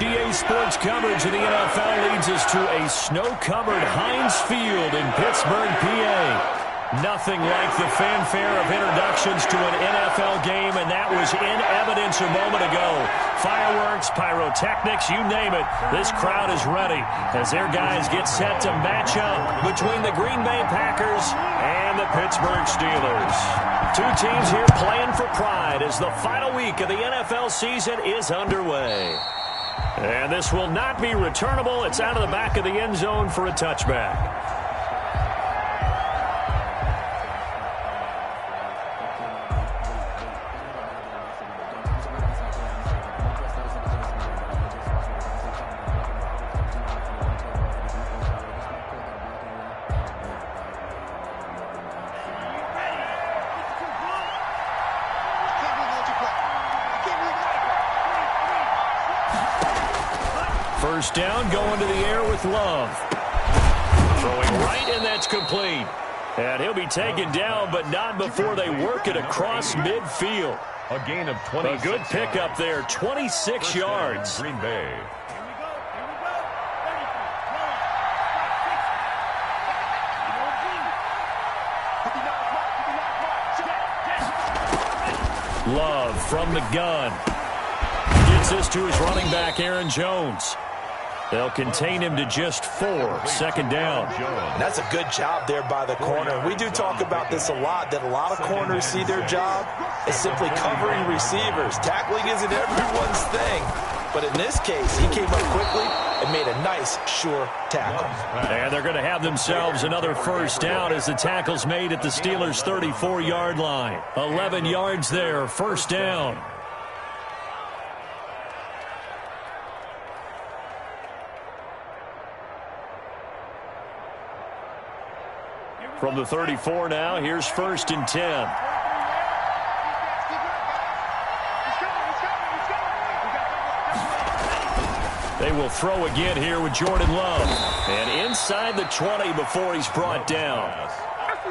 EA Sports coverage of the NFL leads us to a snow-covered Heinz Field in Pittsburgh, PA. Nothing like the fanfare of introductions to an NFL game, and that was in evidence a moment ago. Fireworks, pyrotechnics, you name it. This crowd is ready as their guys get set to match up between the Green Bay Packers and the Pittsburgh Steelers. Two teams here playing for pride as the final week of the NFL season is underway. And this will not be returnable. It's out of the back of the end zone for a touchback. First down, going to the air with Love. Throwing right, and that's complete. And he'll be taken down, but not before they work it across midfield. A gain of 26. A good pickup there, 26 yards. Green Bay. Love from the gun. Gets this to his running back, Aaron Jones. They'll contain him to just 4. Second down. That's a good job there by the corner. We do talk about this a lot, that a lot of corners see their job as simply covering receivers. Tackling isn't everyone's thing. But in this case, he came up quickly and made a nice, sure tackle. And they're going to have themselves another first down as the tackle's made at the Steelers' 34-yard line. 11 yards there, first down. From the 34 now, here's first and 10. They will throw again here with Jordan Love. And inside the 20 before he's brought down.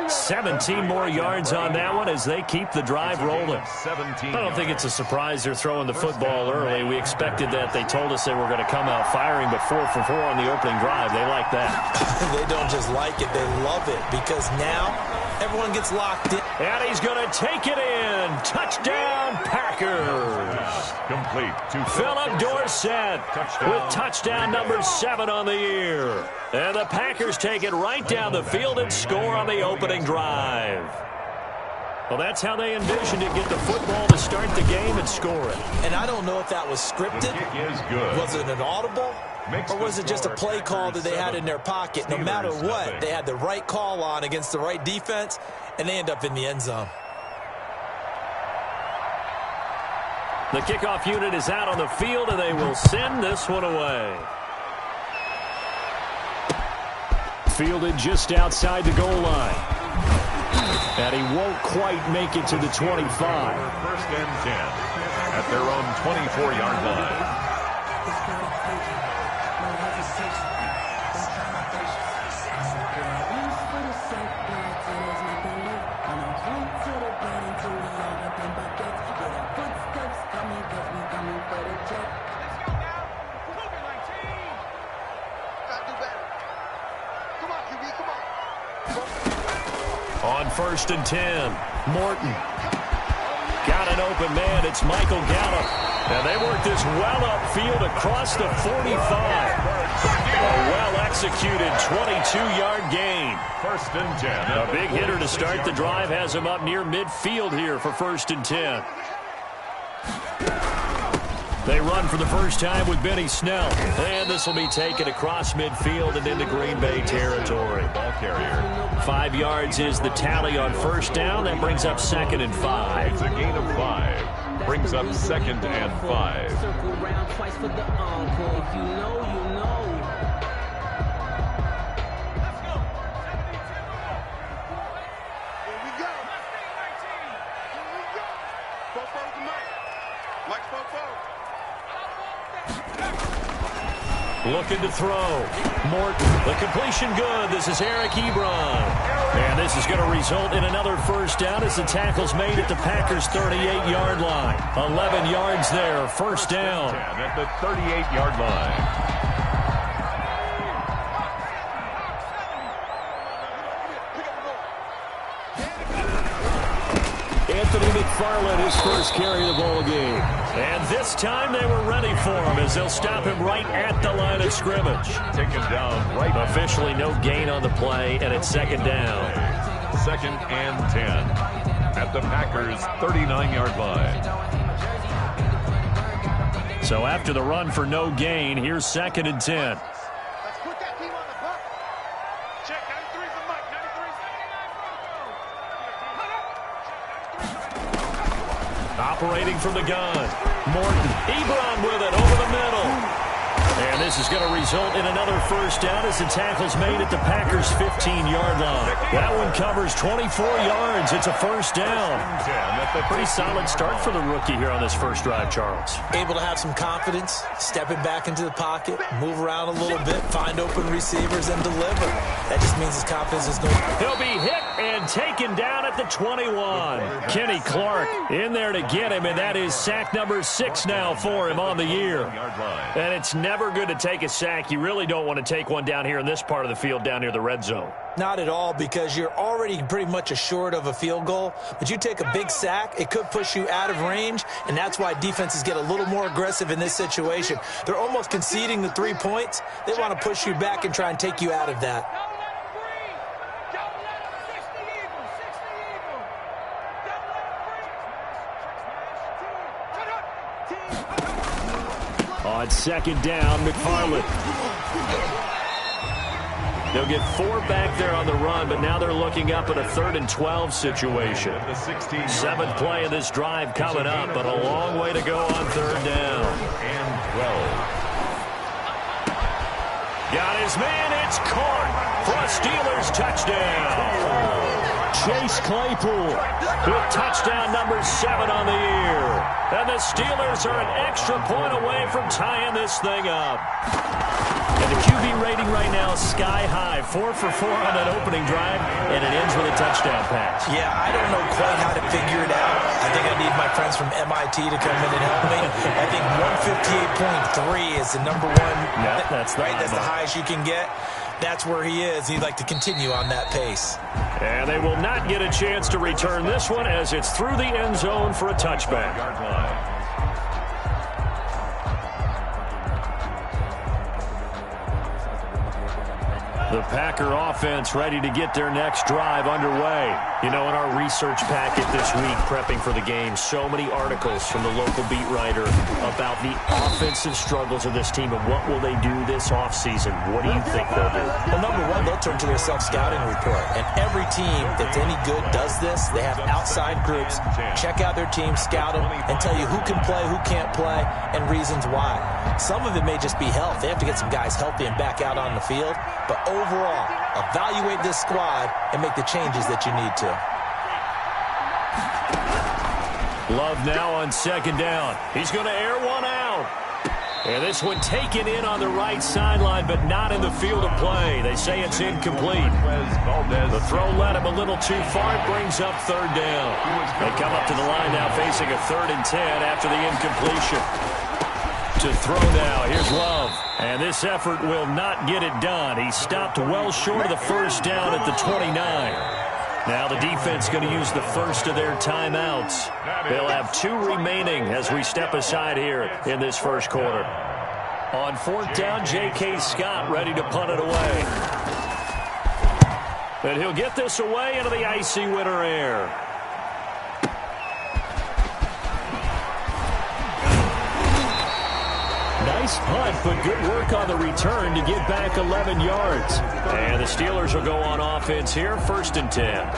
17 more yards on that one as they keep the drive rolling. I don't think it's a surprise they're throwing the football early. We expected that. They told us they were going to come out firing, but 4 for 4 on the opening drive. They like that. They don't just like it, they love it, because now everyone gets locked in. And he's going to take it in. Touchdown, Packers. Complete to Philip Dorsett with touchdown number 7 on the year. And the Packers take it right down the field and score on the opening drive. Well, that's how they envisioned it. Get the football to start the game and score it. And I don't know if that was scripted. The kick is good. Was it an audible? Or was it just a play call that they had in their pocket? No matter what, they had the right call on against the right defense, and they end up in the end zone. The kickoff unit is out on the field, and they will send this one away. Fielded just outside the goal line. And he won't quite make it to the 25. First and 10 at their own 24-yard line. On first and 10, Morton. Got an open man. It's Michael Gallup. And they work this well upfield across the 45. A well-executed 22-yard gain. First and 10. A big hitter to start the drive has him up near midfield here for first and 10. They run for the first time with Benny Snell. And this will be taken across midfield and into Green Bay territory. Ball carrier. 5 yards is the tally on first down. That brings up second and 5. It's a gain of 5. Brings up second and 5. Circle round twice for the encore. If you know, you know. Let's go. 72. Here we go. Here we go. Fofo to Mike. Mike Fofo. Looking to throw. Morton, the completion good. This is Eric Ebron. And this is going to result in another first down as the tackle's made at the Packers' 38-yard line. 11 yards there, first down. At the 38-yard line. Anthony McFarland, his first carry of the ball game. And this time they were ready for him as they'll stop him right at the line of scrimmage. Taken down right. Officially no gain on the play, and it's second down. 2nd and 10 at the Packers' 39-yard line. So after the run for no gain, here's 2nd and 10. Let's put that team on the puck. Check 93's the mic. 93's Operating from the gun. Morton. Ebron with it over the middle. And this is going to result in another first down as the tackle's made at the Packers' 15-yard line. That one covers 24 yards. It's a first down. Pretty solid start for the rookie here on this first drive, Charles. Able to have some confidence, stepping back into the pocket, move around a little bit, find open receivers, and deliver. That just means his confidence is going. He'll be hit and taken down at the 21. Kenny Clark in there to get him, and that is sack number 6 now for him on the year. And it's never good to take a sack. You really don't want to take one down here in this part of the field down near the red zone. Not at all, because you're already pretty much assured of a field goal. But you take a big sack, it could push you out of range, and that's why defenses get a little more aggressive in this situation. They're almost conceding the 3 points. They want to push you back and try and take you out of that. On 2nd down, McFarland. They'll get 4 back there on the run, but now they're looking up at a 3rd and 12 situation. 7th play of this drive coming up, but a long way to go on 3rd down. And 12. Got his man, it's caught for a Steelers touchdown. Chase Claypool with touchdown number 7 on the year. And the Steelers are an extra point away from tying this thing up. And the QB rating right now is sky high. 4 for 4 on that opening drive, and it ends with a touchdown pass. Yeah, I don't know quite how to figure it out. I think I need my friends from MIT to come in and help me. I think 158.3 is the number one. Yeah, that's right. That's the highest you can get. That's where he is. He'd like to continue on that pace. And they will not get a chance to return this one as it's through the end zone for a touchback. The Packer offense ready to get their next drive underway. You know, in our research packet this week, prepping for the game, so many articles from the local beat writer about the offensive struggles of this team and what will they do this offseason. What do you think they'll do? Well, number one, they'll turn to their self-scouting report. And every team that's any good does this. They have outside groups. Check out their team, scout them, and tell you who can play, who can't play, and reasons why. Some of it may just be health. They have to get some guys healthy and back out on the field. But overall, evaluate this squad and make the changes that you need to. Love now on 2nd down. He's going to air one out. And this one taken in on the right sideline, but not in the field of play. They say it's incomplete. The throw led him a little too far. It brings up 3rd down. They come up to the line now facing a 3rd and 10 after the incompletion. To throw now. Here's Love. And this effort will not get it done. He stopped well short of the first down at the 29. Now the defense going to use the first of their timeouts. They'll have 2 remaining as we step aside here in this first quarter. On 4th down, J.K. Scott ready to punt it away. And he'll get this away into the icy winter air. Nice punt, but good work on the return to get back 11 yards. And the Steelers will go on offense here, 1st and 10.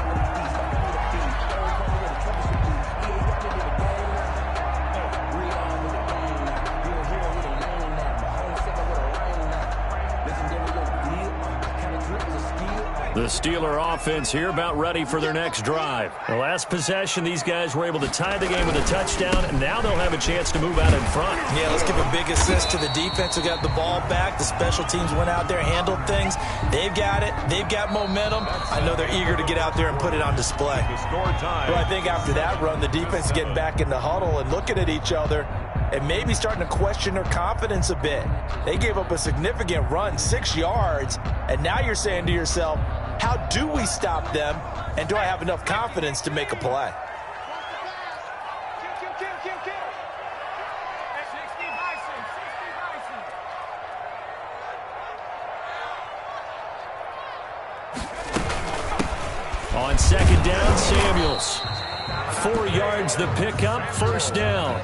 The Steeler offense here about ready for their next drive. The last possession, these guys were able to tie the game with a touchdown, and now they'll have a chance to move out in front. Yeah, let's give a big assist to the defense who got the ball back. The special teams went out there, handled things. They've got it. They've got momentum. I know they're eager to get out there and put it on display. Well, I think after that run, the defense is getting back in the huddle and looking at each other and maybe starting to question their confidence a bit. They gave up a significant run, 6 yards, and now you're saying to yourself, how do we stop them, and do I have enough confidence to make a play? On second down, Samuels. 4 yards the pickup, first down.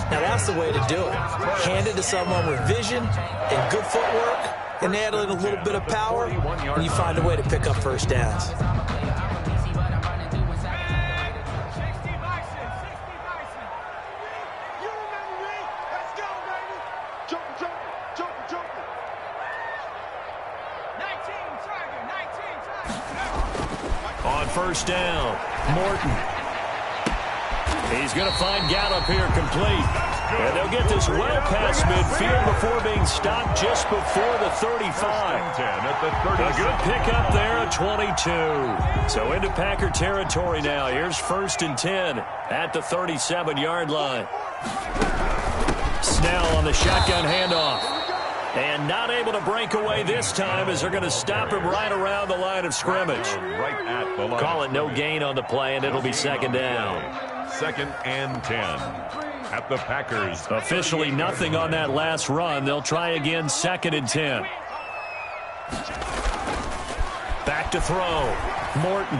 Now that's the way to do it. Hand it to someone with vision and good footwork, and add in a little bit of power, and you find a way to pick up first downs. On first down, Morton. He's going to find Gallup here complete. And they'll get this well past midfield before being stopped just before the 35. A good pickup there at 22. So into Packer territory now. Here's 1st and 10 at the 37-yard line. Snell on the shotgun handoff. And not able to break away this time as they're going to stop him right around the line of scrimmage. Call it no gain on the play, and it'll be second down. 2nd and 10 at the Packers. Officially nothing on that last run. They'll try again, 2nd and 10. Back to throw. Morton.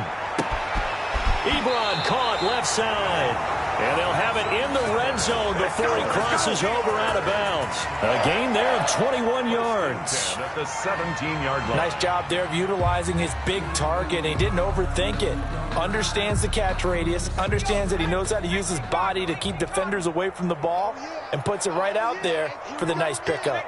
Ebron caught left side. And they'll have it in the red zone before he crosses over out of bounds. A gain there of 21 yards. At the 17-yard line. Nice job there of utilizing his big target. He didn't overthink it. Understands the catch radius. Understands that he knows how to use his body to keep defenders away from the ball. And puts it right out there for the nice pickup.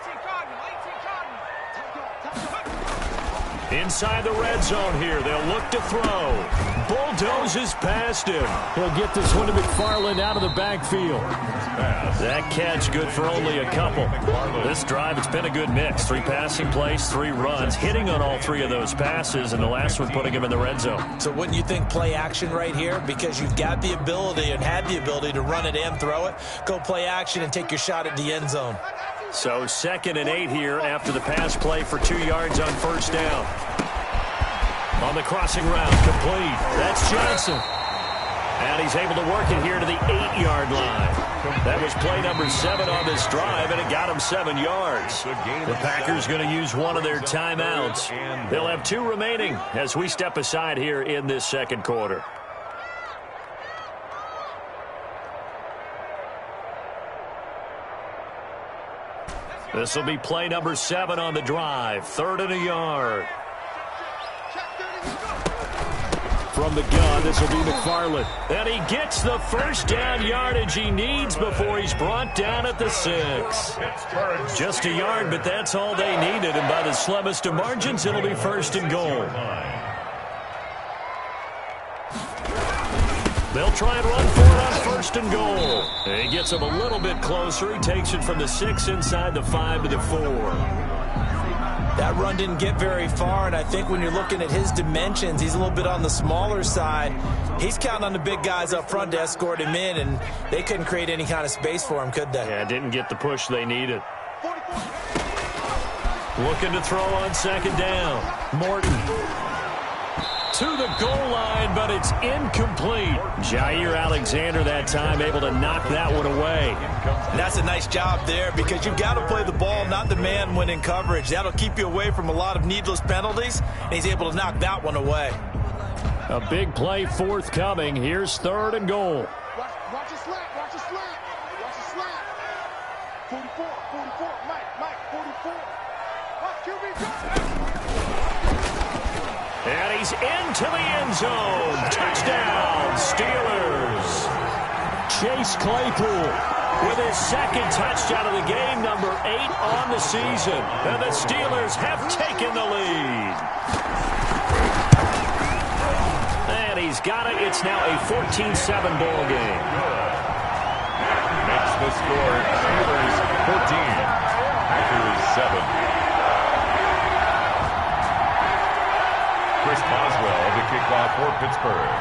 Inside the red zone here. They'll look to throw. Bulldozes past him. He'll get this one to McFarland out of the backfield. That catch good for only a couple. This drive, it's been a good mix. 3 passing plays, 3 runs, hitting on all 3 of those passes, and the last one putting him in the red zone. So wouldn't you think play action right here? Because you've got the ability and had the ability to run it and throw it. Go play action and take your shot at the end zone. So 2nd and 8 here after the pass play for 2 yards on first down. On the crossing route, complete. That's Johnson. And he's able to work it here to the 8-yard line. That was play number 7 on this drive, and it got him 7 yards. The Packers going to use one of their timeouts. They'll have 2 remaining as we step aside here in this second quarter. This will be play number 7 on the drive. 3rd and a yard. From the gun, this will be McFarland. And he gets the first down yardage he needs before he's brought down at the 6. Just a yard, but that's all they needed. And by the slimmest of margins, it'll be 1st and goal. They'll try and run for it on 1st and goal. He gets him a little bit closer. He takes it from the 6 inside the 5 to the 4. That run didn't get very far, and I think when you're looking at his dimensions, he's a little bit on the smaller side. He's counting on the big guys up front to escort him in, and they couldn't create any kind of space for him, could they? Yeah, didn't get the push they needed. Looking to throw on 2nd down. Morton. To the goal line, but it's incomplete. Jair Alexander that time able to knock that one away. That's a nice job there because you've got to play the ball, not the man when in coverage. That'll keep you away from a lot of needless penalties, and he's able to knock that one away. A big play forthcoming. Here's 3rd and goal. Watch your slap, watch your slap, watch your slap. 44, Mike, 44. Watch QB go. And he's into the end zone. Touchdown, Steelers. Chase Claypool with his second touchdown of the game, number 8 on the season. And the Steelers have taken the lead. And he's got it. It's now a 14-7 ball game. Makes the score Steelers 14, Packers 7. Chris Boswell to kick off for Pittsburgh.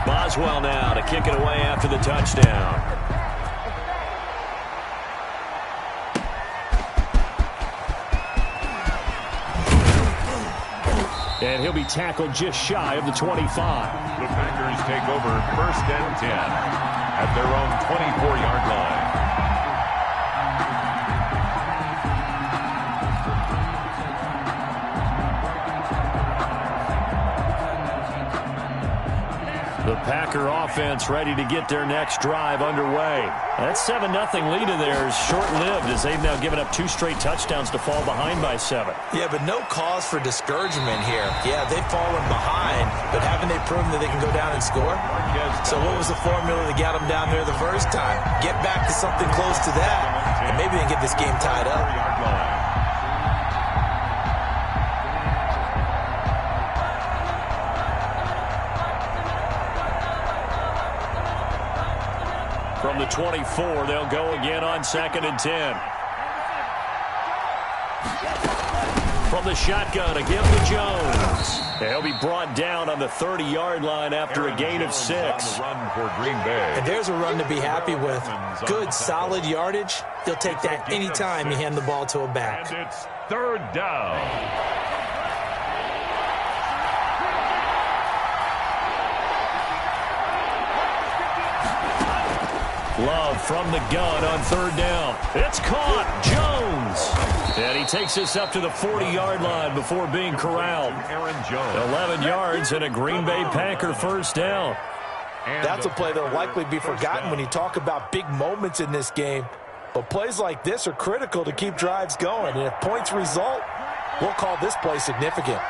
Boswell now to kick it away after the touchdown. And he'll be tackled just shy of the 25. The Packers take over 1st and 10 at their own 24-yard line. The Packer offense ready to get their next drive underway. That 7-0 lead of theirs short-lived as they've now given up 2 straight touchdowns to fall behind by 7. Yeah, but no cause for discouragement here. Yeah, they've fallen behind, but haven't they proven that they can go down and score? So what was the formula that got them down there the first time? Get back to something close to that, and maybe they can get this game tied up. From the 24, they'll go again on 2nd and 10. From the shotgun, again to Jones. He'll be brought down on the 30-yard line after a gain of 6. Run for Green Bay. And there's a run to be happy with. Good, solid yardage. They'll take that anytime you hand the ball to a back. And it's 3rd down. Love from the gun on 3rd down. It's caught. Jones. And he takes us up to the 40-yard line before being corralled. Aaron Jones. 11 yards and a Green Bay Packer 1st down. That's a play that will likely be forgotten when you talk about big moments in this game. But plays like this are critical to keep drives going. And if points result, we'll call this play significant.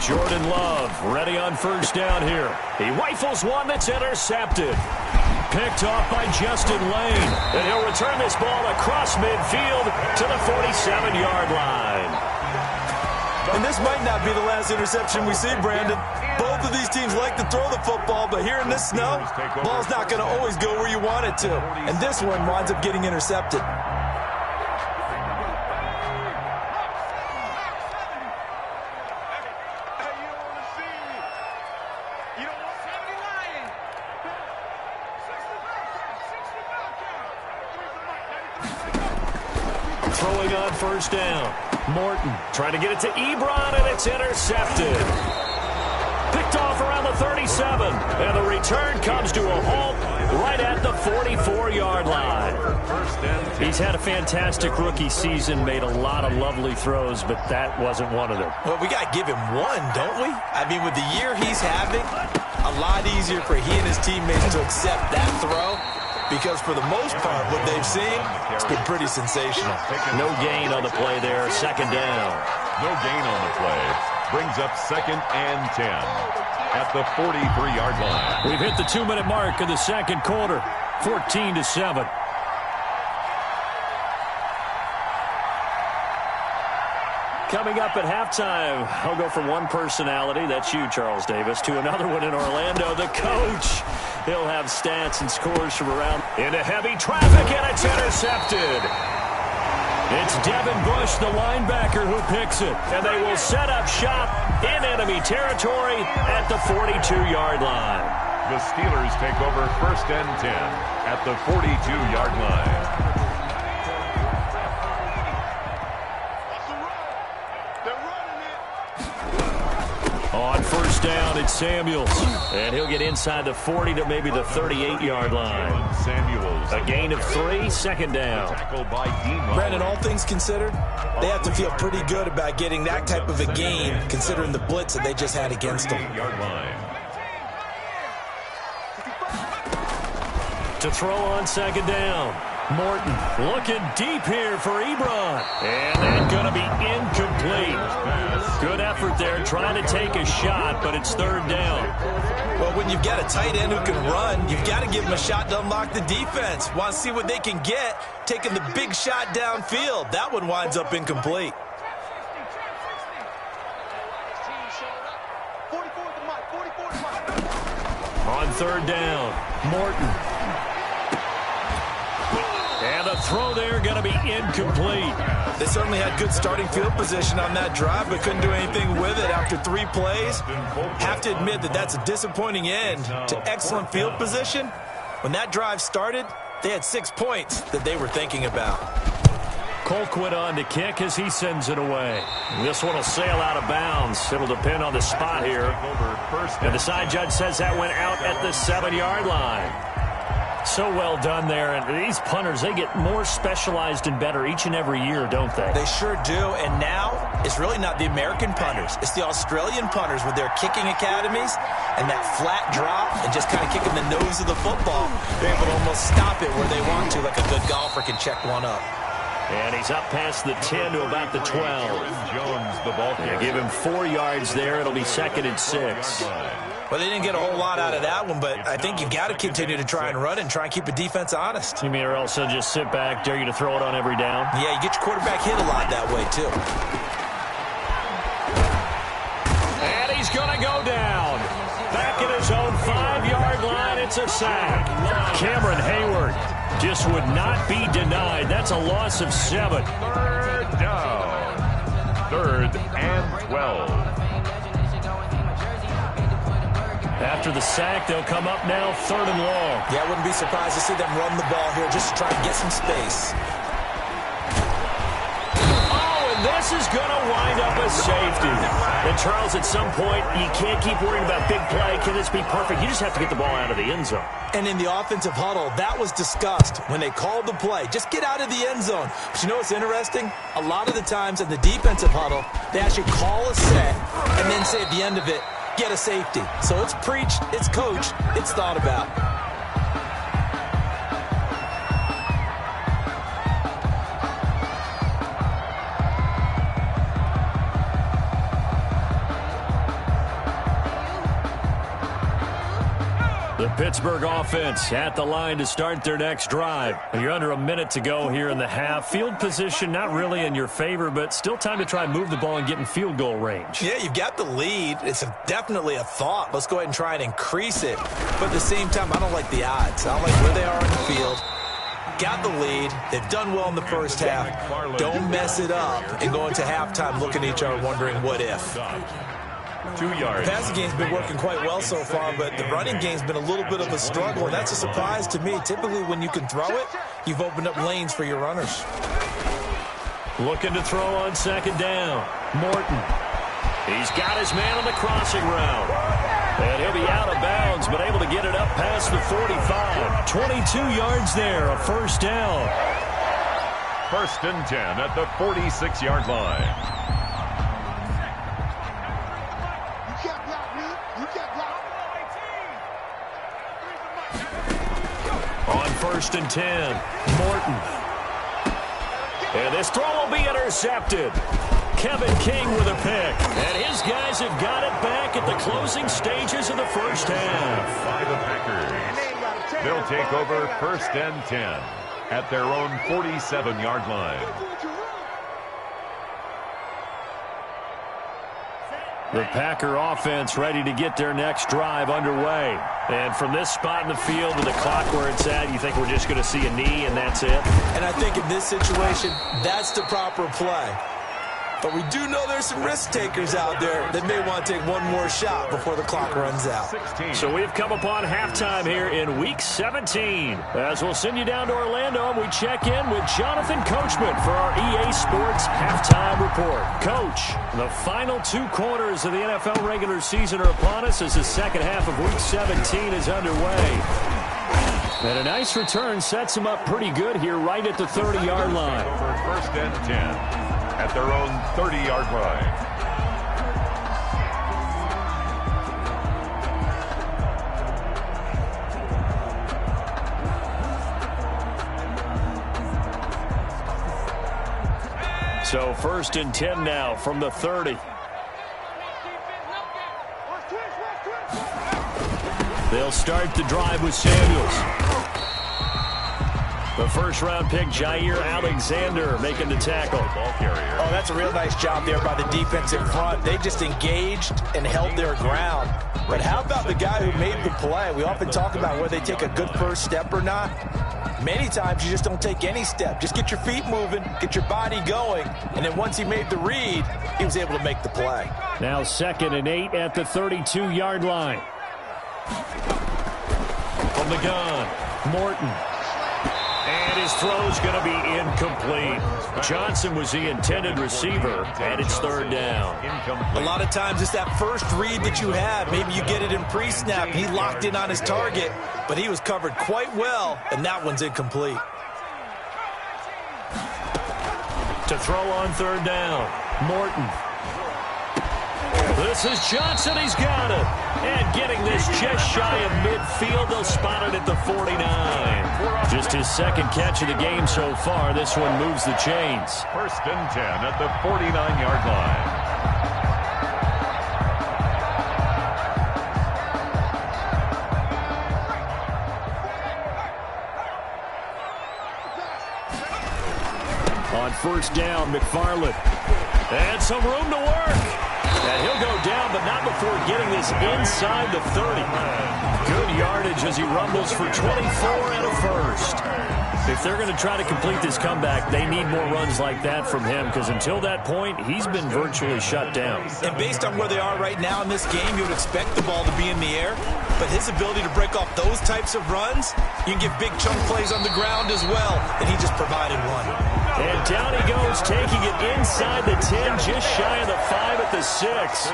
Jordan Love ready on 1st down here. He rifles one that's intercepted. Picked off by Justin Lane. And he'll return this ball across midfield to the 47-yard line. And this might not be the last interception we see, Brandon. Both of these teams like to throw the football, but here in this snow, ball's not going to always go where you want it to. And this one winds up getting intercepted. Throwing on 1st down. Morton trying to get it to Ebron, and it's intercepted. Picked off around the 37, and the return comes to a halt right at the 44-yard line. He's had a fantastic rookie season, made a lot of lovely throws, but that wasn't one of them. Well, we got to give him one, don't we? I mean, with the year he's having, a lot easier for he and his teammates to accept that throw. Because for the most part, what they've seen, it's been pretty sensational. No gain on the play there, 2nd down. No gain on the play. Brings up 2nd and 10 at the 43-yard line. We've hit the 2-minute mark of the 2nd quarter, 14-7. Coming up at halftime, I'll go from one personality, that's you, Charles Davis, to another one in Orlando, the coach. He'll have stats and scores from around into heavy traffic, and it's intercepted. It's Devin Bush, the linebacker, who picks it, and they will set up shop in enemy territory at the 42-yard line. The Steelers take over 1st and 10 at the 42-yard line. On 1st down, it's Samuels. And he'll get inside the 40 to maybe the 38-yard line. Samuels. A gain of 3, 2nd down. Brandon, all things considered, they have to feel pretty good about getting that type of a gain, considering the blitz that they just had against them. To throw on 2nd down. Morton looking deep here for Ebron. And that's going to be incomplete. Good effort there trying to take a shot, but it's third down. Well, when you've got a tight end who can run, you've got to give him a shot to unlock the defense. Want to see what they can get, taking the big shot downfield. That one winds up incomplete. On third down, Morton. And the throw there going to be incomplete. They certainly had good starting field position on that drive, but couldn't do anything with it after 3 plays. Have to admit that that's a disappointing end to excellent field position. When that drive started, they had 6 points that they were thinking about. Colquitt on to kick as he sends it away. This one will sail out of bounds. It'll depend on the spot here. And the side judge says that went out at the 7-yard line. So well done there. And these punters, they get more specialized and better each and every year, don't they? They sure do. And now it's really not the American punters. It's the Australian punters with their kicking academies and that flat drop and just kind of kicking the nose of the football. They're able to almost stop it where they want to, like a good golfer can check one up. And he's up past the 10 to about the 12. Jones, the ball carrier. Give him 4 yards there. It'll be 2nd and 6. Well, they didn't get a whole lot out of that one, but I think you've got to continue to try and run and try and keep the defense honest. You mean or else they'll just sit back, dare you to throw it on every down? Yeah, you get your quarterback hit a lot that way, too. And he's going to go down. Back at his own 5-yard line, it's a sack. Cameron Hayward just would not be denied. That's a loss of 7. Third down. 3rd and 12. After the sack, they'll come up now 3rd and long. Yeah, I wouldn't be surprised to see them run the ball here just to try and get some space. Oh, and this is going to wind up a safety. And Charles, at some point, you can't keep worrying about big play. Can this be perfect? You just have to get the ball out of the end zone. And in the offensive huddle, that was discussed when they called the play. Just get out of the end zone. But you know what's interesting? A lot of the times in the defensive huddle, they actually call a set and then say at the end of it, get a safety. So it's preached, it's coached, it's thought about. The Pittsburgh offense at the line to start their next drive. You're under a minute to go here in the half. Field position not really in your favor, but still time to try and move the ball and get in field goal range. Yeah, you've got the lead. It's definitely a thought. Let's go ahead and try and increase it. But at the same time, I don't like the odds. I don't like where they are in the field. Got the lead. They've done well in the first half. Don't mess it up and go into halftime looking at each other wondering what if. 2 yards. The passing game's been working quite well so far, but the running game's been a little bit of a struggle, and that's a surprise to me. Typically, when you can throw it, you've opened up lanes for your runners. Looking to throw on 2nd down. Morton. He's got his man on the crossing route. And he'll be out of bounds, but able to get it up past the 45. 22 yards there, a 1st down. 1st and 10 at the 46-yard line. On 1st and 10, Morton. And this throw will be intercepted. Kevin King with a pick. And his guys have got it back at the closing stages of the first half. By the Packers. They'll take over 1st and 10 at their own 47-yard line. The Packer offense ready to get their next drive underway. And from this spot in the field with the clock where it's at, you think we're just going to see a knee and that's it? And I think in this situation, that's the proper play. But we do know there's some risk takers out there that may want to take one more shot before the clock runs out. So we've come upon halftime here in Week 17. As we'll send you down to Orlando, and we check in with Jonathan Coachman for our EA Sports Halftime Report. Coach, the final 2 quarters of the NFL regular season are upon us as the second half of Week 17 is underway. And a nice return sets them up pretty good here right at the 30-yard line. Over 1st and 10. At their own 30-yard line. So 1st and 10 now from the 30. They'll start the drive with Samuels. The first-round pick, Jair Alexander, making the tackle. Oh, that's a real nice job there by the defense in front. They just engaged and held their ground. But how about the guy who made the play? We often talk about whether they take a good first step or not. Many times you just don't take any step. Just get your feet moving, get your body going, and then once he made the read, he was able to make the play. Now 2nd and 8 at the 32-yard line. From the gun, Morton. And his throw's going to be incomplete. Johnson was the intended receiver, and it's 3rd down. A lot of times it's that first read that you have. Maybe you get it in pre-snap. He locked in on his target, but he was covered quite well, and that one's incomplete. To throw on 3rd down, Morton. This is Johnson. He's got it. And getting this just shy of midfield. They'll spot it at the 49. Just his 2nd catch of the game so far. This one moves the chains. 1st and 10 at the 49-yard line. On 1st down, McFarland. And some room to work. And he'll go down, but not before getting this inside the 30. Good yardage as he rumbles for 24 and a first. If they're going to try to complete this comeback, they need more runs like that from him, because until that point, he's been virtually shut down. And based on where they are right now in this game, you would expect the ball to be in the air. But his ability to break off those types of runs, you can get big chunk plays on the ground as well, and he just provided one. And down he goes, taking it inside the 10, just shy of the 5 at the 6.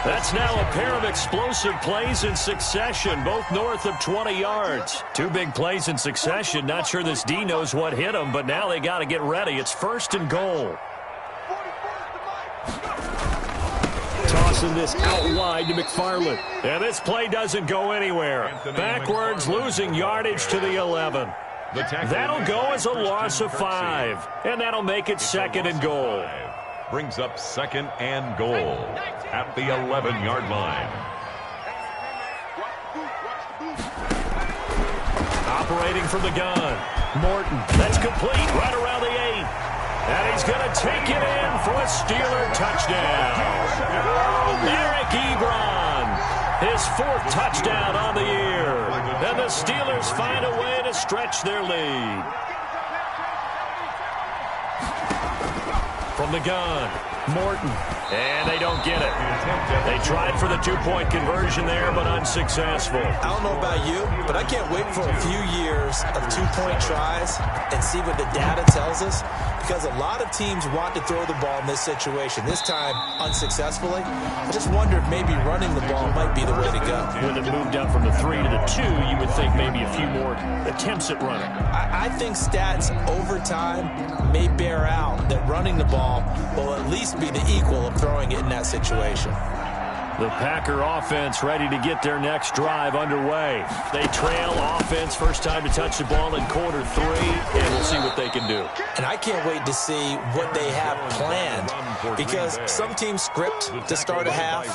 That's now a pair of explosive plays in succession, both north of 20 yards. 2 big plays in succession. Not sure this D knows what hit him, but now they got to get ready. It's 1st and goal. Tossing this out wide to McFarland. And this play doesn't go anywhere. Backwards, losing yardage to the 11. That'll go as a loss of 5. And that'll make it 2nd and goal. Brings up 2nd and goal at the 11-yard line. Operating from the gun, Morton. That's complete right around the 8. And he's going to take it in for a Steeler touchdown. Eric Ebron, his 4th touchdown on the year. And the Steelers find a way to stretch their lead. From the gun, Morton. And they don't get it. They tried for the 2-point conversion there, but unsuccessful. I don't know about you, but I can't wait for a few years of 2-point tries and see what the data tells us, because a lot of teams want to throw the ball in this situation. This time, unsuccessfully. I just wonder if maybe running the ball might be the way to go. When it moved up from the 3 to the 2, you would think maybe a few more attempts at running. I think stats over time may bear out that running the ball will at least be the equal of throwing it in that situation. The Packer offense ready to get their next drive underway. They trail offense, first time to touch the ball in quarter 3, and we'll see what they can do. And I can't wait to see what they have planned, because some teams script to start a half.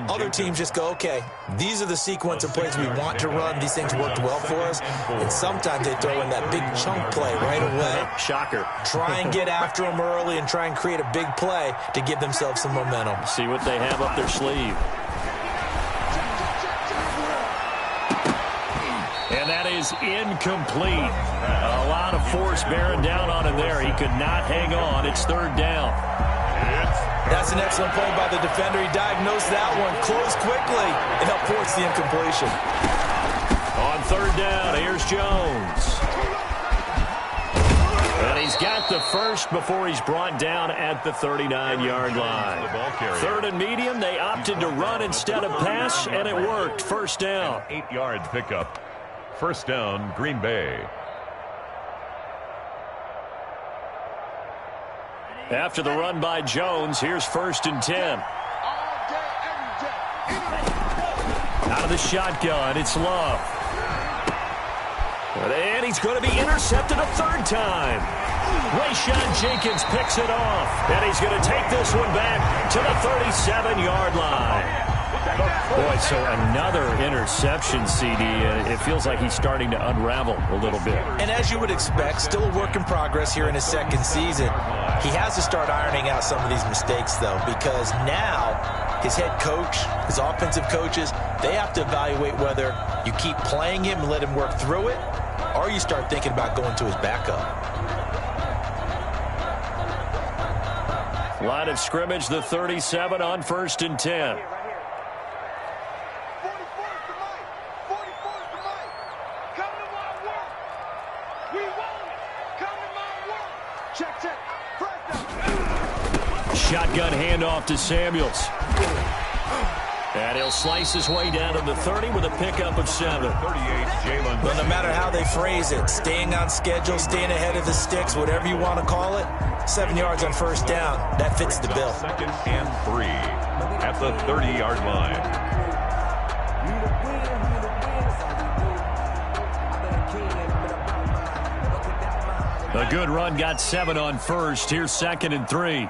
Other teams just go, okay, these are the sequence of plays we want to run. These things worked well for us. And sometimes they throw in that big chunk play right away. Shocker. Try and get after them early and try and create a big play to give themselves some momentum. See what they have up their sleeve. And that is incomplete. A lot of force bearing down on him there. He could not hang on. It's 3rd down. That's an excellent play by the defender. He diagnosed that one, closed quickly, and helped force the incompletion. On 3rd down, here's Jones. And he's got the first before he's brought down at the 39-yard line. 3rd and medium, they opted to run instead of pass, and it worked. 1st down. 8-yard pickup. 1st down, Green Bay. After the run by Jones, here's 1st and 10. Out of the shotgun, it's Love. And he's going to be intercepted a 3rd time. Rayshawn Jenkins picks it off, and he's going to take this one back to the 37-yard line. Boy, so another interception, CD. It feels like he's starting to unravel a little bit. And as you would expect, still a work in progress here in his second season. He has to start ironing out some of these mistakes, though, because now his head coach, his offensive coaches, they have to evaluate whether you keep playing him and let him work through it, or you start thinking about going to his backup. Line of scrimmage, the 37 on 1st and 10. Shotgun handoff to Samuels. And he'll slice his way down to the 30 with a pickup of 7. Well, no matter how they phrase it, staying on schedule, staying ahead of the sticks, whatever you want to call it, 7 yards on 1st down, that fits the bill. 2nd and 3 at the 30-yard line. A good run got 7 on 1st. Here's 2nd and 3.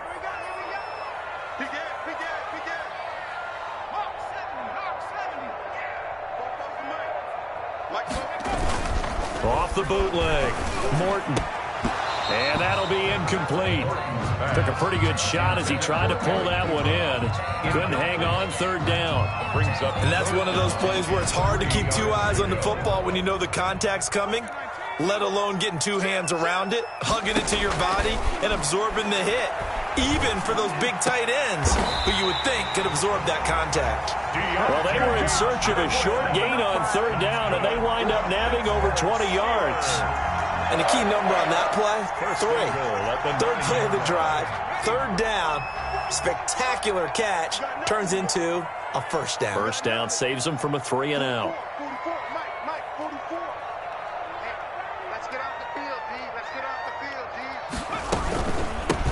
Off the bootleg. Morton. And that'll be incomplete. Took a pretty good shot as he tried to pull that one in. Couldn't hang on, 3rd down. And that's one of those plays where it's hard to keep 2 eyes on the football when you know the contact's coming, let alone getting 2 hands around it, hugging it to your body, and absorbing the hit. Even for those big tight ends who you would think could absorb that contact. Well, they were in search of a short gain on 3rd down, and they wind up nabbing over 20 yards. And the key number on that play, 3. 3rd play of the drive, 3rd down, spectacular catch, turns into a 1st down. 1st down saves them from a 3 and out. 44, Mike, 44. Let's get off the field, D. Let's get off the field, D.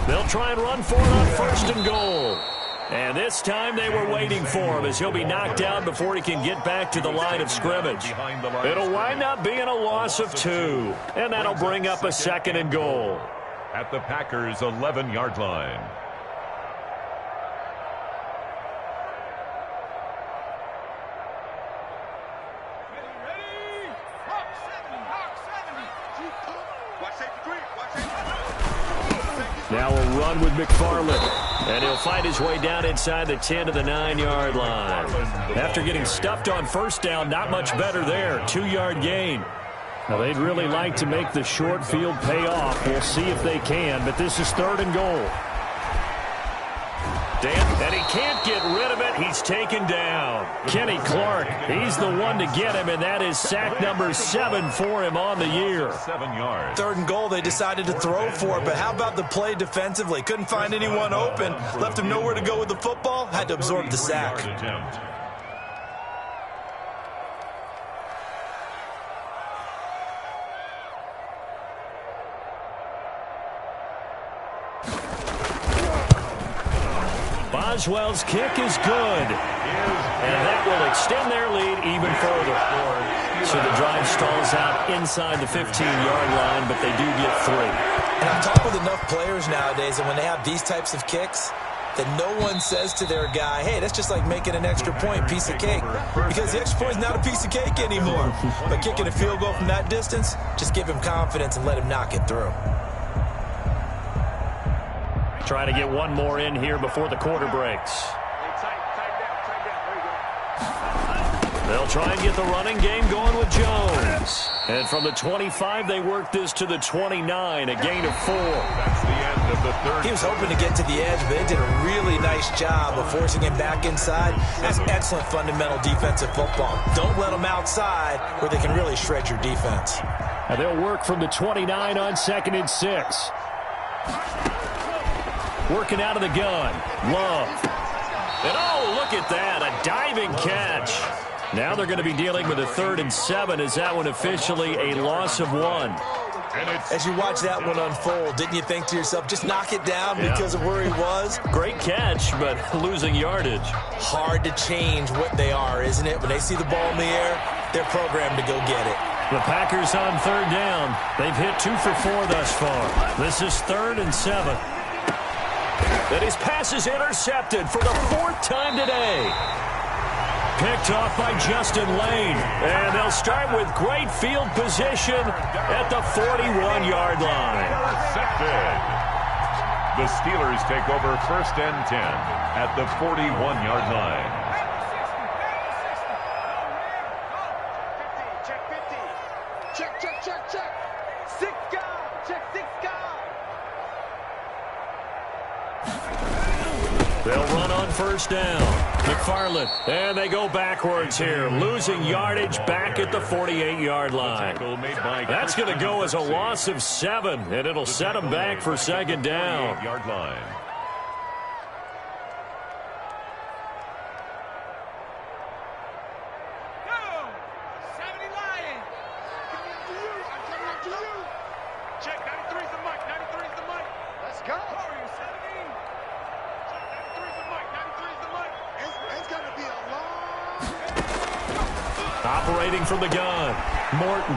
They'll try and run for it on 1st and goal. And this time they were waiting for him as he'll be knocked down before he can get back to the line of scrimmage. It'll wind up being a loss of 2. And that'll bring up a 2nd and goal. At the Packers' 11-yard line. Now a run with McFarland. And he'll find his way down inside the 10 to the 9-yard line. After getting stuffed on 1st down, not much better there. 2-yard gain. Now, they'd really like to make the short field pay off. We'll see if they can, but this is 3rd and goal. And he can't get rid of it. He's taken down. Kenny Clark, he's the one to get him, and that is sack number 7 for him on the year. 7 yards. 3rd and goal, they decided to throw for it, but how about the play defensively? Couldn't find anyone open, left him nowhere to go with the football, had to absorb the sack. Boswell's kick is good. And that will extend their lead even further. So the drive stalls out inside the 15-yard line, but they do get 3. And I've talked with enough players nowadays, and when they have these types of kicks, that no one says to their guy, hey, that's just like making an extra point, piece of cake. Because the extra point is not a piece of cake anymore. But kicking a field goal from that distance, just give him confidence and let him knock it through. Trying to get one more in here before the quarter breaks. They'll try and get the running game going with Jones. And from the 25, they work this to the 29, a gain of 4. That's the end of the 3rd. He was hoping to get to the edge, but they did a really nice job of forcing him back inside. That's excellent fundamental defensive football. Don't let them outside where they can really shred your defense. And they'll work from the 29 on 2nd and 6. Working out of the gun. Love. And oh, look at that. A diving catch. Now they're going to be dealing with a 3rd and 7. Is that one officially a loss of 1? As you watch that one unfold, didn't you think to yourself, just knock it down because of where he was? Great catch, but losing yardage. Hard to change what they are, isn't it? When they see the ball in the air, they're programmed to go get it. The Packers on third down. They've hit 2 for 4 thus far. This is 3rd and 7. And his pass is intercepted for the 4th time today. Picked off by Justin Lane. And they'll start with great field position at the 41-yard line. Intercepted. The Steelers take over 1st and 10 at the 41-yard line. Check. 6 guard. Check 6 guard. They'll run on 1st down. McFarland. And they go backwards here. Losing yardage back at the 48-yard line. That's going to go as a loss of 7. And it'll set them back for 2nd down. Yard line. Check, 93's the mic, 93's the mic. Let's go. Check, 93's the mic, 93's the mic. It's going to be a long... Operating from the gun, Morton.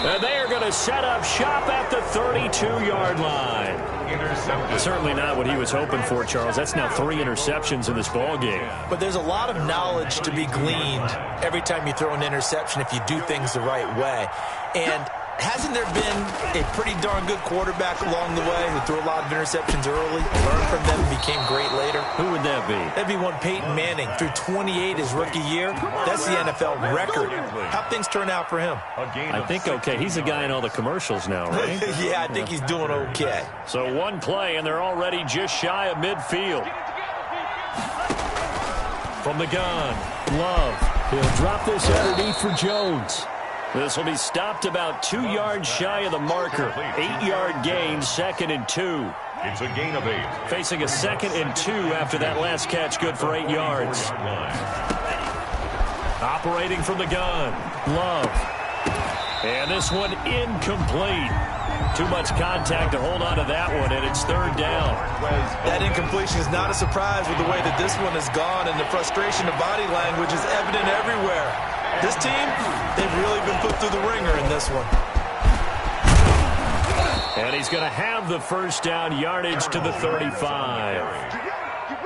And they are going to set up shop at the 32-yard line. Intercepted. Certainly not what he was hoping for, Charles. That's now 3 interceptions in this ball game. But there's a lot of knowledge to be gleaned every time you throw an interception if you do things the right way. And hasn't there been a pretty darn good quarterback along the way who threw a lot of interceptions early, learned from them, and became great later? Who would that be? That'd be one Peyton Manning. Threw 28 his rookie year. That's the NFL record. How'd things turn out for him? I think okay. He's a guy in all the commercials now, right? Yeah, I think he's doing okay. So one play, and they're already just shy of midfield. From the gun, Love. He'll drop this underneath for Jones. This will be stopped about 2 yards shy of the marker. 8-yard gain, 2nd and 2. It's a gain of 8. Facing a 2nd and 2 after that last catch, good for 8 yards. Operating from the gun, Love. And this one incomplete. Too much contact to hold on to that one, and it's 3rd down. That incompletion is not a surprise with the way that this one has gone, and the frustration of body language is evident everywhere. This team, they've really been put through the ringer in this one. And he's going to have the 1st down, yardage to the 35.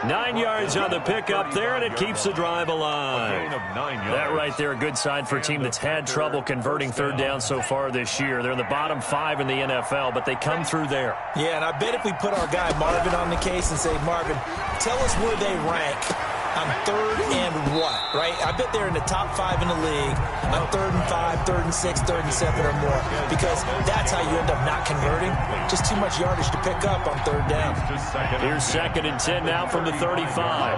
9 yards on the pickup there, and it keeps the drive alive. That right there, a good sign for a team that's had trouble converting 3rd down so far this year. They're in the bottom 5 in the NFL, but they come through there. Yeah, and I bet if we put our guy Marvin on the case and say, Marvin, tell us where they rank on 3rd and what, right? I bet they're in the top 5 in the league on 3rd and 5, 3rd and 6, 3rd and 7 or more, because that's how you end up not converting. Just too much yardage to pick up on 3rd down. Here's 2nd and 10 now from the 35.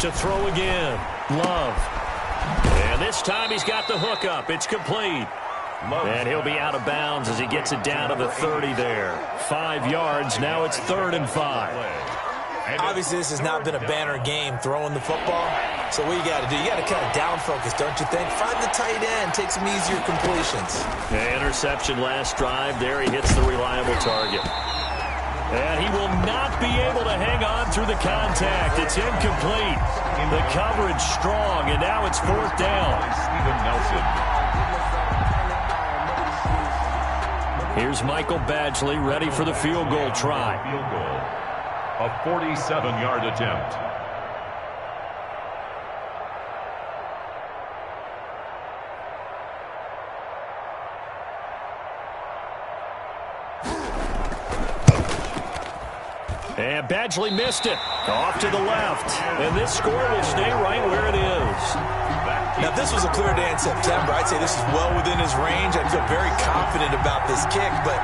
To throw again, Love. And this time he's got the hook up. It's complete. And he'll be out of bounds as he gets it down to the 30 there. 5 yards. Now it's 3rd and 5. Obviously, this has not been a banner game throwing the football. So what you got to do, you got to kind of down focus, don't you think? Find the tight end, take some easier completions. Interception last drive. There he hits the reliable target. And he will not be able to hang on through the contact. It's incomplete. The coverage strong, and now it's 4th down. Steven Nelson. Here's Michael Badgley ready for the field goal try. Field goal. A 47-yard attempt. And Badgley missed it. Off to the left. And this score will stay right where it is. Now, if this was a clear day in September, I'd say this is well within his range. I'd feel very confident about this kick, but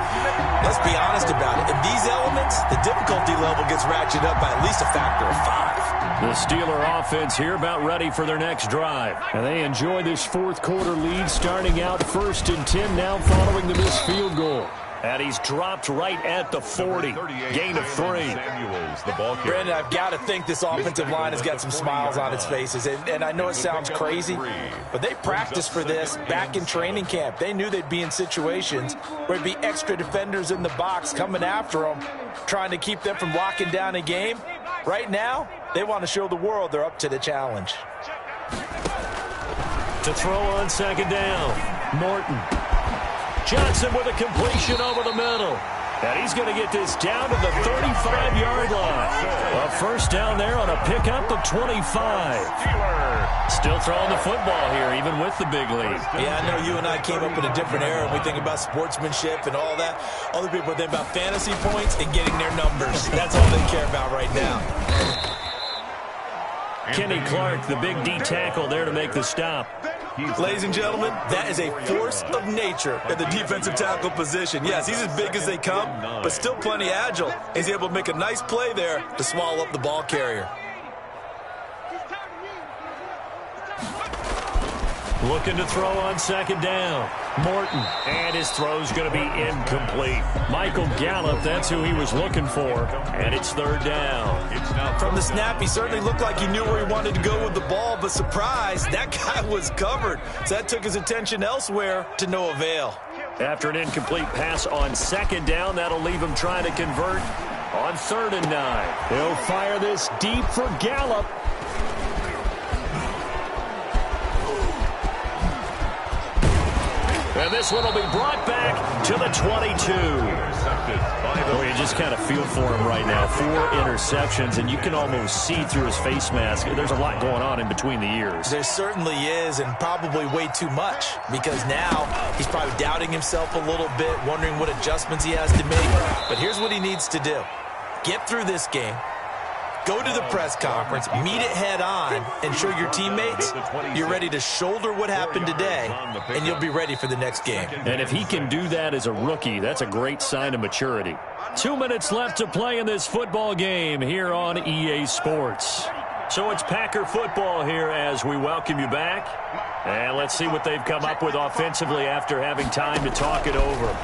let's be honest about it. In these elements, the difficulty level gets ratcheted up by at least a factor of 5. The Steeler offense here about ready for their next drive. And they enjoy this 4th quarter lead starting out 1st and 10 now following the missed field goal. And he's dropped right at the 40. Gain of 3. Brandon, I've got to think this offensive line has got some smiles on its faces. And I know it sounds crazy, but they practiced for this back in training camp. They knew they'd be in situations where there'd be extra defenders in the box coming after them, trying to keep them from locking down a game. Right now, they want to show the world they're up to the challenge. To throw on second down, Morton. Johnson with a completion over the middle. And he's going to get this down to the 35-yard line. A first down there on a pickup of 25. Still throwing the football here, even with the big lead. Yeah, I know you and I came up in a different era. We think about sportsmanship and all that. Other people think about fantasy points and getting their numbers. That's all they care about right now. Kenny Clark, the big D tackle there to make the stop. Ladies and gentlemen, that is a force of nature at the defensive tackle position. Yes, he's as big as they come, but still plenty agile. He's able to make a nice play there to swallow up the ball carrier. Looking to throw on second down. Morton. And his throw's going to be incomplete. Michael Gallup, that's who he was looking for. And it's third down. From the snap, he certainly looked like he knew where he wanted to go with the ball, but surprise, that guy was covered. So that took his attention elsewhere to no avail. After an incomplete pass on second down, that'll leave him trying to convert on 3rd and 9. He'll fire this deep for Gallup. And this one will be brought back to the 22. Boy, you just kind of feel for him right now. 4 interceptions, and you can almost see through his face mask. There's a lot going on in between the ears. There certainly is, and probably way too much, because now he's probably doubting himself a little bit, wondering what adjustments he has to make. But here's what he needs to do. Get through this game. Go to the press conference, meet it head on, and show your teammates you're ready to shoulder what happened today, and you'll be ready for the next game. And if he can do that as a rookie, that's a great sign of maturity. 2 minutes left to play in this football game here on EA Sports. So it's Packer football here as we welcome you back. And let's see what they've come up with offensively after having time to talk it over.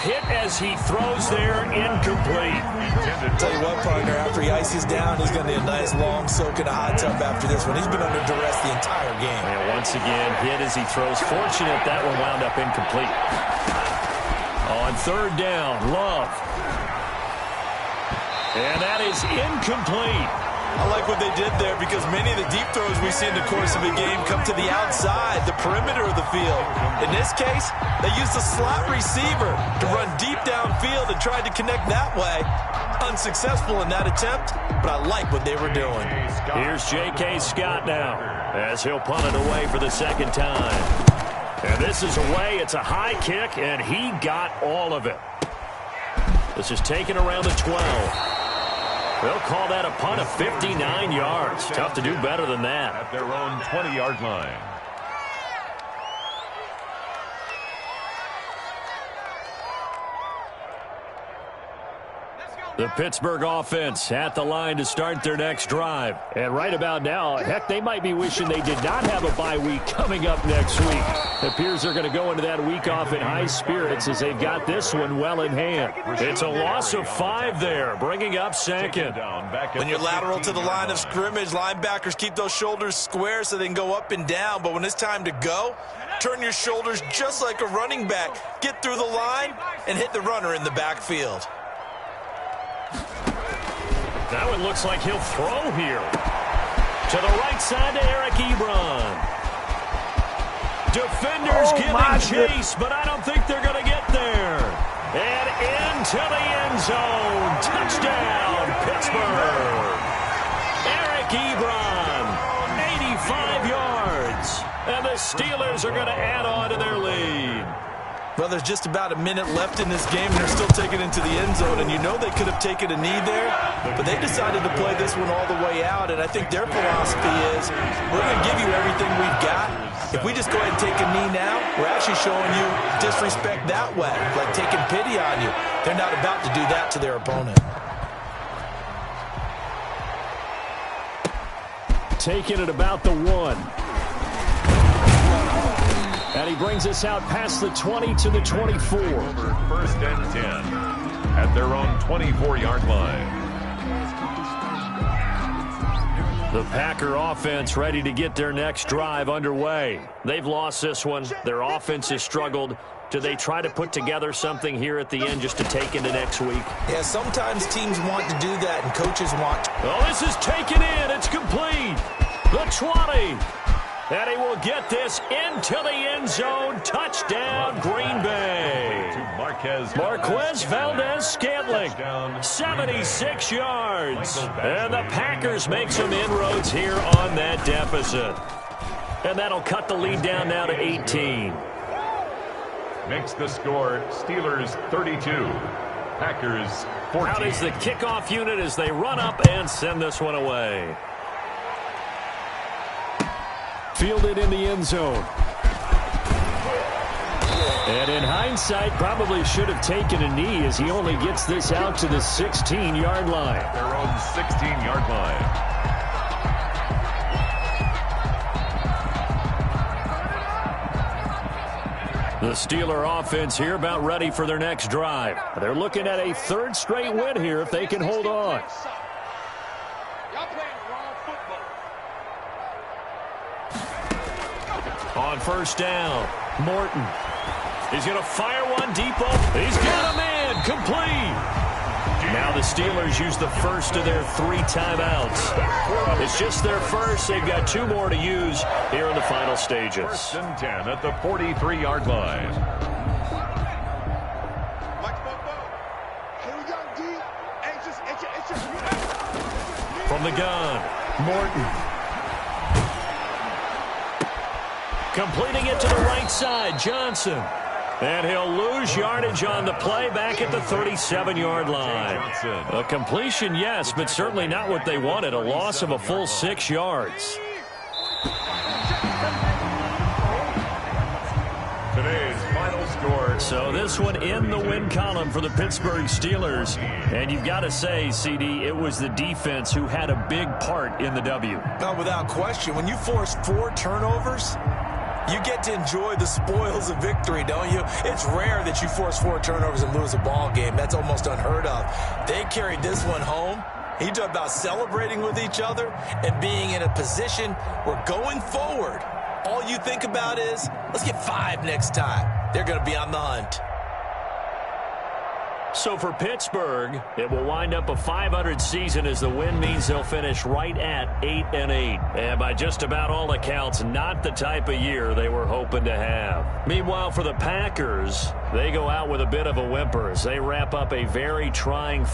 Hit as he throws there, incomplete. Tell you what, partner, after he ices down, he's going to need a nice long soak in a hot tub after this one. He's been under duress the entire game. And once again, hit as he throws. Fortunate that one wound up incomplete. On 3rd down, Love. And that is incomplete. I like what they did there because many of the deep throws we see in the course of a game come to the outside, the perimeter of the field. In this case, they used a slot receiver to run deep downfield and tried to connect that way. Unsuccessful in that attempt, but I like what they were doing. Here's J.K. Scott now as he'll punt it away for the second time. And this is away. It's a high kick, and he got all of it. This is taken around the 12. They'll call that a punt of 59 yards. Tough to do better than that. At their own 20-yard line. The Pittsburgh offense at the line to start their next drive. And right about now, heck, they might be wishing they did not have a bye week coming up next week. It appears they're going to go into that week off in high spirits as they've got this one well in hand. It's a loss of 5 there, bringing up second. When you're lateral to the line of scrimmage, linebackers keep those shoulders square so they can go up and down. But when it's time to go, turn your shoulders just like a running back. Get through the line and hit the runner in the backfield. That one looks like he'll throw here. To the right side to Eric Ebron. Defenders giving chase, but I don't think they're going to get there. And into the end zone. Touchdown, Pittsburgh. Eric Ebron, 85 yards. And the Steelers are going to add on to their lead. Well, there's just about a minute left in this game, and they're still taking it into the end zone. And you know they could have taken a knee there, but they decided to play this one all the way out. And I think their philosophy is, we're going to give you everything we've got. If we just go ahead and take a knee now, we're actually showing you disrespect that way, like taking pity on you. They're not about to do that to their opponent. Taking it about the 1. And he brings us out past the 20 to the 24. 1st and 10 at their own 24-yard line. The Packer offense ready to get their next drive underway. They've lost this one. Their offense has struggled. Do they try to put together something here at the end just to take into next week? Yeah, sometimes teams want to do that, and coaches want to. Oh, this is taken in. It's complete. The 20. And he will get this into the end zone. Touchdown, Green Bay. Marquez Valdez-Scantling, 76 yards. And the Packers make some inroads here on that deficit. And that'll cut the lead down now to 18. Makes the score Steelers 32, Packers 14. Out is the kickoff unit as they run up and send this one away. Fielded in the end zone. And in hindsight, probably should have taken a knee as he only gets this out to the 16-yard line. Their own 16-yard line. The Steeler offense here about ready for their next drive. They're looking at a third straight win here if they can hold on. Y'all playing wrong football. On first down, Morton. He's going to fire one deep off. He's got a man complete. Now the Steelers use the first of their 3 timeouts. It's just their first. They've got 2 more to use here in the final stages. First and 10 at the 43-yard line. Here we go, D. From the gun, Morton. Completing it to the right side, Johnson. And he'll lose yardage on the play back at the 37-yard line. A completion, yes, but certainly not what they wanted. A loss of a full 6 yards. Today's final score. So this one in the win column for the Pittsburgh Steelers. And you've got to say, CD, it was the defense who had a big part in the W. No, without question. When you force 4 turnovers, you get to enjoy the spoils of victory, don't you? It's rare that you force 4 turnovers and lose a ball game. That's almost unheard of. They carried this one home. He talked about celebrating with each other and being in a position where going forward, all you think about is, let's get 5 next time. They're going to be on the hunt. So for Pittsburgh, it will wind up a .500 season as the win means they'll finish right at 8-8. And by just about all accounts, not the type of year they were hoping to have. Meanwhile, for the Packers, they go out with a bit of a whimper as they wrap up a very trying